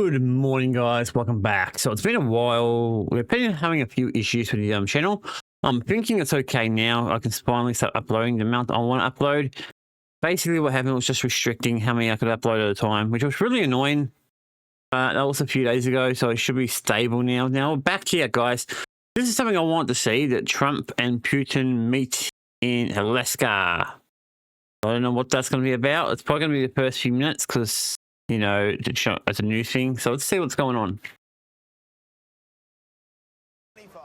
Good morning, guys. Welcome back. So it's been a while. We've been having a few issues with the channel. I'm thinking it's okay now. I can finally start uploading the amount I want to upload. Basically, what happened was just restricting how many I could upload at a time, which was really annoying. That was a few days ago, so it should be stable now. Now, back here, guys. This is something I want to see, that Trump and Putin meet in Alaska. I don't know what that's going to be about. It's probably going to be the first few minutes because, you know, it's a new thing. So let's see what's going on. 25.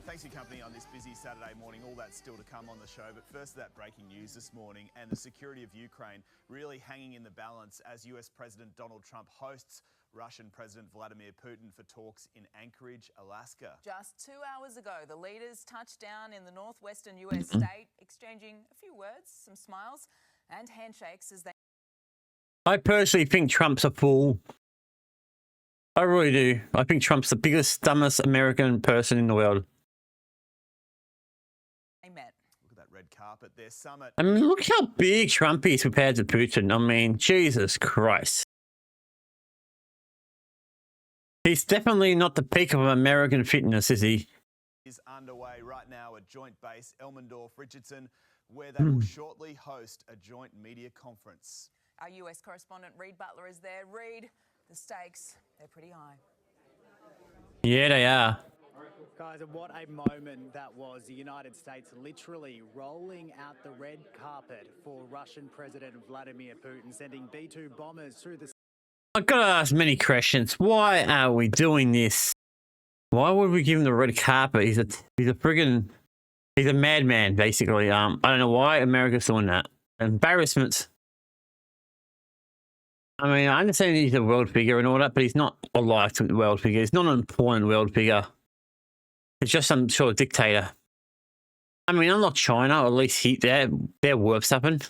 Thanks for your company on this busy Saturday morning. All that's still to come on the show. But first, that breaking news this morning and the security of Ukraine really hanging in the balance as US President Donald Trump hosts Russian President Vladimir Putin for talks in Anchorage, Alaska. Just 2 hours ago, the leaders touched down in the northwestern US state, exchanging a few words, some smiles and handshakes as they... I personally think Trump's a fool. I really do. I think Trump's the biggest, dumbest American person in the world. met. Look at that red carpet, their summit. I mean, look how big Trump is compared to Putin. I mean, Jesus Christ. He's definitely not the peak of American fitness, is he? Is underway right now at Joint Base Elmendorf, Richardson, where they will shortly host a joint media conference. Our US correspondent Reed Butler is there. Reed, the stakes, they're pretty high. Yeah, they are. Guys, and what a moment that was. The United States literally rolling out the red carpet for Russian President Vladimir Putin, sending B-2 bombers through the... I've got to ask many questions. Why are we doing this? Why would we give him the red carpet? He's a madman, basically. I don't know why America's doing that. Embarrassment. I mean, I understand he's a world figure and all that, but he's not a liked world figure. He's not an important world figure. He's just some sort of dictator. I mean, unlike China, or at least they're worth something.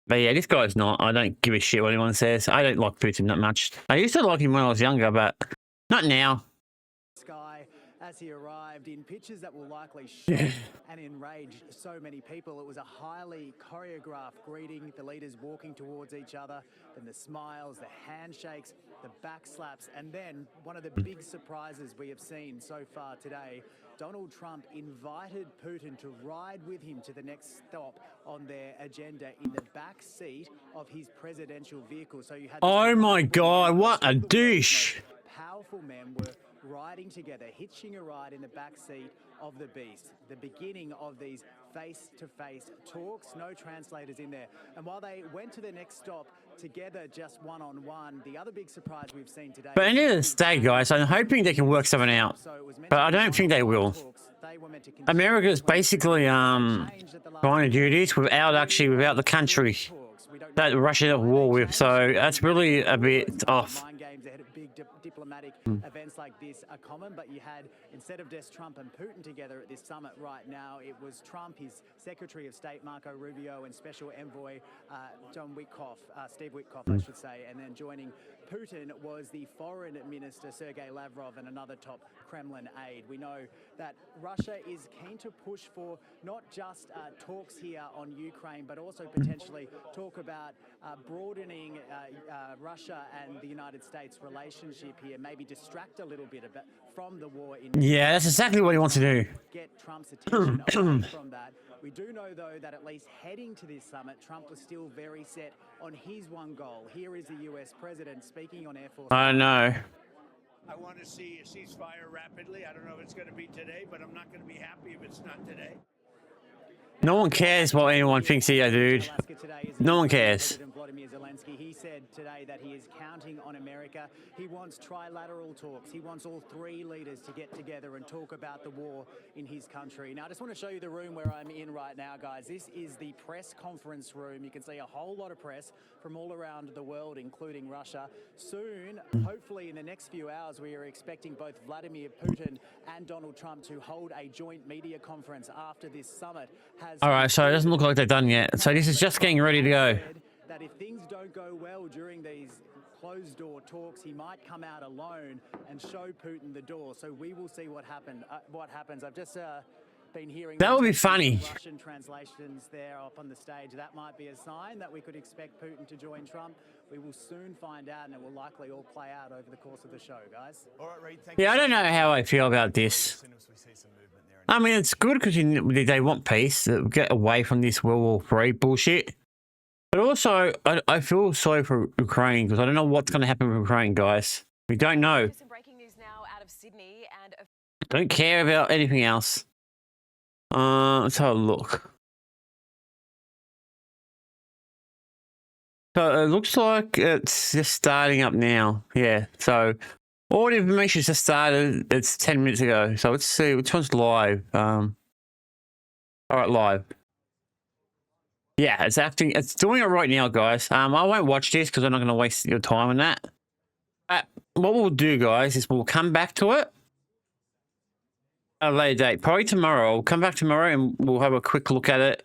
But yeah, this guy's not. I don't give a shit what anyone says. I don't like Putin that much. I used to like him when I was younger, but not now. Sky as he arrived in pictures that will likely shock and enrage so many people. It was a highly choreographed greeting, the leaders walking towards each other, then the smiles, the handshakes, the backslaps, and then one of the big surprises we have seen so far today, Donald Trump invited Putin to ride with him to the next stop on their agenda in the back seat of his presidential vehicle. So you had... Oh my God, what a douche. Powerful men were riding together, hitching a ride in the back seat of the beast. The beginning of these face-to-face talks, no translators in there. And while they went to the next stop together, just one-on-one, the other big surprise we've seen today... But at the end of the day, guys, I'm hoping they can work something out. But I don't think they will. America's basically trying to do this without the country that Russia's at war with. So that's really a bit off. Diplomatic events like this are common, but you had, instead of just Trump and Putin together at this summit right now, it was Trump, his Secretary of State Marco Rubio, and Special Envoy Steve Witkoff, I should say, and then joining Putin was the Foreign Minister Sergei Lavrov and another top Kremlin aide. We know that Russia is keen to push for not just talks here on Ukraine, but also potentially talk about broadening Russia and the United States relationship here, maybe distract a little bit from the war in... Yeah, that's exactly what he wants to do. Get Trump's attention away from that. We do know, though, that at least heading to this summit, Trump was still very set on his one goal. Here is the US president speaking on Air Force... I know. I want to see a ceasefire rapidly. I don't know if it's going to be today, but I'm not going to be happy if it's not today. No one cares what anyone thinks here, dude. No one cares. He said today that he is counting on America. He wants trilateral talks. He wants all three leaders to get together and talk about the war in his country. Now, I just want to show you the room where I'm in right now, guys. This is the press conference room. You can see a whole lot of press from all around the world, including Russia. Soon, hopefully in the next few hours, we are expecting both Vladimir Putin and Donald Trump to hold a joint media conference after this summit. All right, so it doesn't look like they've done yet. So this is just getting ready to go. That if things don't go well during these closed-door talks, he might come out alone and show Putin the door. So we will see what happens. I've just been hearing That would be some funny. Russian translations there up on the stage. That might be a sign that we could expect Putin to join Trump. We will soon find out, and it will likely all play out over the course of the show, guys. All right, Reid, thank Yeah, I you so don't know much. how I feel about As this. soon as we see some movement there. I mean, it's good because they want peace. Get away from this World War III bullshit. But also, I feel sorry for Ukraine because I don't know what's going to happen with Ukraine, guys. We don't know. Some breaking news now out of Sydney and Don't care about anything else. Let's have a look. So it looks like it's just starting up now. Yeah. So all the information just started. It's 10 minutes ago. So let's see which one's live. All right, live. Yeah, it's doing it right now, guys. I won't watch this because I'm not going to waste your time on that. But what we'll do, guys, is we'll come back to it at a later date. Probably tomorrow. We'll come back tomorrow and we'll have a quick look at it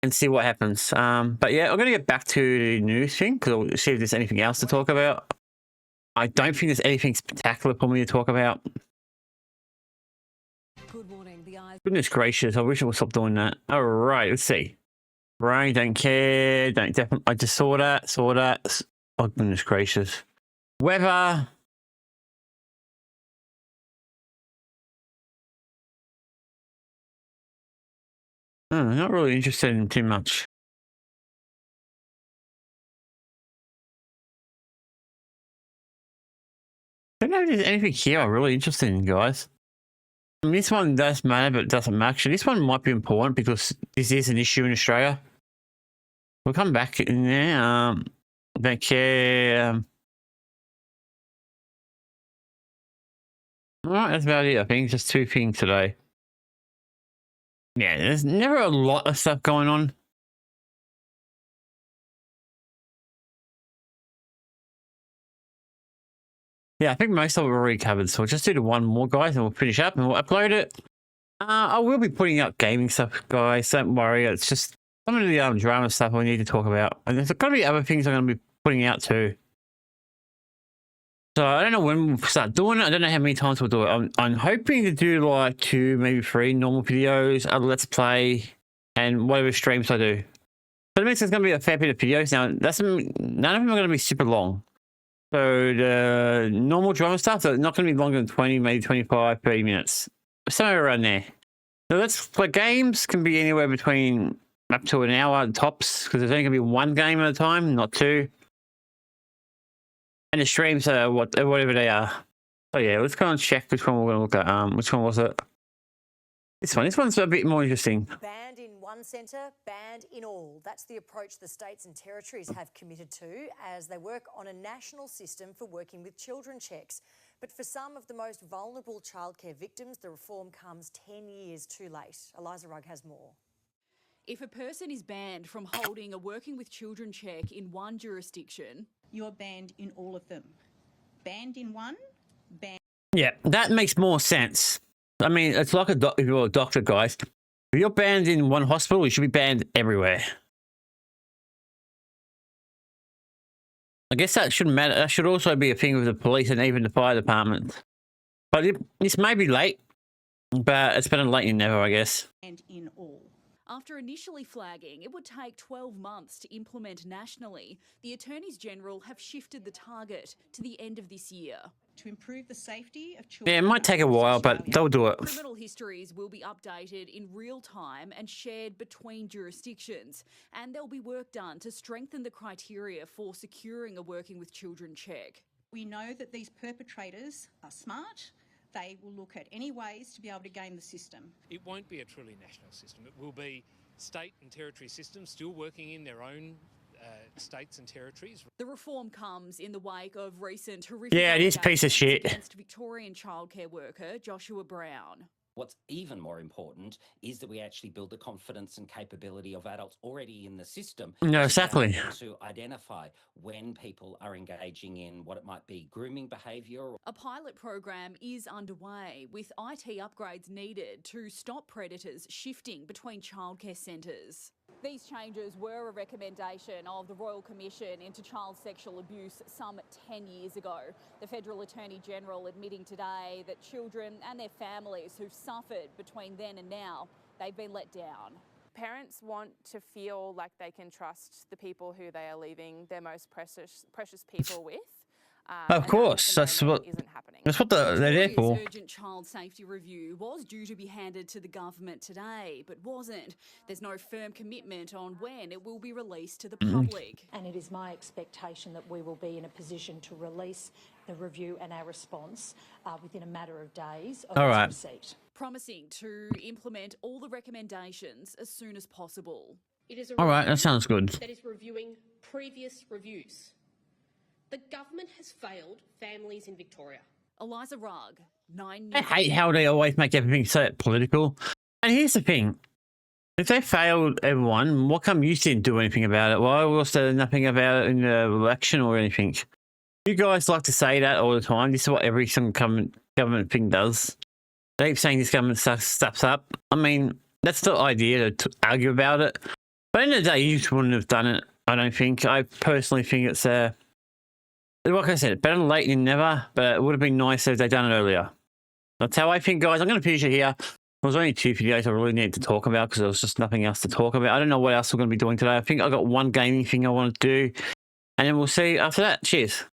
and see what happens. But yeah, I'm going to get back to the news thing because I'll see if there's anything else to talk about. I don't think there's anything spectacular for me to talk about. good morning. The eyes. Goodness gracious, I wish I would stop doing that. All right, let's see. Rain, don't care. Don't definitely. I just saw that. Oh, goodness gracious. Weather. Not really interested in too much. Don't know if there's anything here I'm really interested in, guys. I mean, this one does matter, but it doesn't matter. This one might be important because this is an issue in Australia. We'll come back in there. Don't care. All right, that's about it. I think just two things today. Yeah, there's never a lot of stuff going on. Yeah, I think most of it we're already covered. So we'll just do the one more, guys, and we'll finish up and we'll upload it. I will be putting up gaming stuff, guys. Don't worry. It's just some of the drama stuff we need to talk about. And there's going to be other things I'm going to be putting out too. So I don't know when we'll start doing it. I don't know how many times we'll do it. I'm hoping to do like 2, maybe 3 normal videos, a let's play, and whatever streams I do. But it means there's going to be a fair bit of videos. Now, none of them are going to be super long. So the normal drama stuff, they're not going to be longer than 20, maybe 25, 30 minutes. Somewhere around there. So let's play games can be anywhere between up to an hour tops, because there's only going to be 1 game at a time, not 2. And the streams are whatever they are. Oh yeah, let's go and check which one we're going to look at. Which one was it? This one. This one's a bit more interesting. Banned in one centre, banned in all. That's the approach the states and territories have committed to as they work on a national system for working with children checks. But for some of the most vulnerable childcare victims, the reform comes 10 years too late. Eliza Rugg has more. If a person is banned from holding a working with children check in one jurisdiction, you're banned in all of them. Banned in one, banned. Yeah, that makes more sense. I mean, it's like if you're a doctor, guys. If you're banned in one hospital, you should be banned everywhere. I guess that shouldn't matter. That should also be a thing with the police and even the fire department. But this may be late, but it's better late than never, I guess. And in all. After initially flagging it would take 12 months to implement nationally, the Attorneys General have shifted the target to the end of this year. To improve the safety of children. Yeah, it might take a while, but they'll do it. Criminal histories will be updated in real time and shared between jurisdictions, and there'll be work done to strengthen the criteria for securing a working with children check. We know that these perpetrators are smart. They will look at any ways to be able to game the system. It won't be a truly national system. It will be state and territory systems still working in their own states and territories. The reform comes in the wake of recent horrific this piece of shit against Victorian childcare worker Joshua Brown. What's even more important is that we actually build the confidence and capability of adults already in the system. No, exactly. To identify when people are engaging in what it might be grooming behaviour. A pilot program is underway with IT upgrades needed to stop predators shifting between childcare centres. These changes were a recommendation of the Royal Commission into Child Sexual Abuse some 10 years ago. The Federal Attorney General admitting today that children and their families who've suffered between then and now they've been let down. Parents want to feel like they can trust the people who they are leaving their most precious people with. Of course, that's what they're there for. Urgent child safety review was due to be handed to the government today, but wasn't. There's no firm commitment on when it will be released to the public. And it is my expectation that we will be in a position to release the review and our response within a matter of days of its receipt. Promising to implement all the recommendations as soon as possible. It is All right, that sounds good. That is reviewing previous reviews. The government has failed families in Victoria. Eliza Rugg, 9 I hate how they always make everything so political. And here's the thing. If they failed everyone, what come you didn't do anything about it? Why was there nothing about it in the election or anything? You guys like to say that all the time. This is what every single government thing does. They keep saying this government stuffs up. I mean, that's the idea to argue about it. But at the end of the day, you just wouldn't have done it, I don't think. I personally think it's like I said, better late than never, but it would have been nice if they'd done it earlier. That's how I think, guys. I'm going to finish it here. There was only 2 videos I really needed to talk about because there was just nothing else to talk about. I don't know what else we're going to be doing today. I think I got one gaming thing I want to do, and then we'll see after that. Cheers.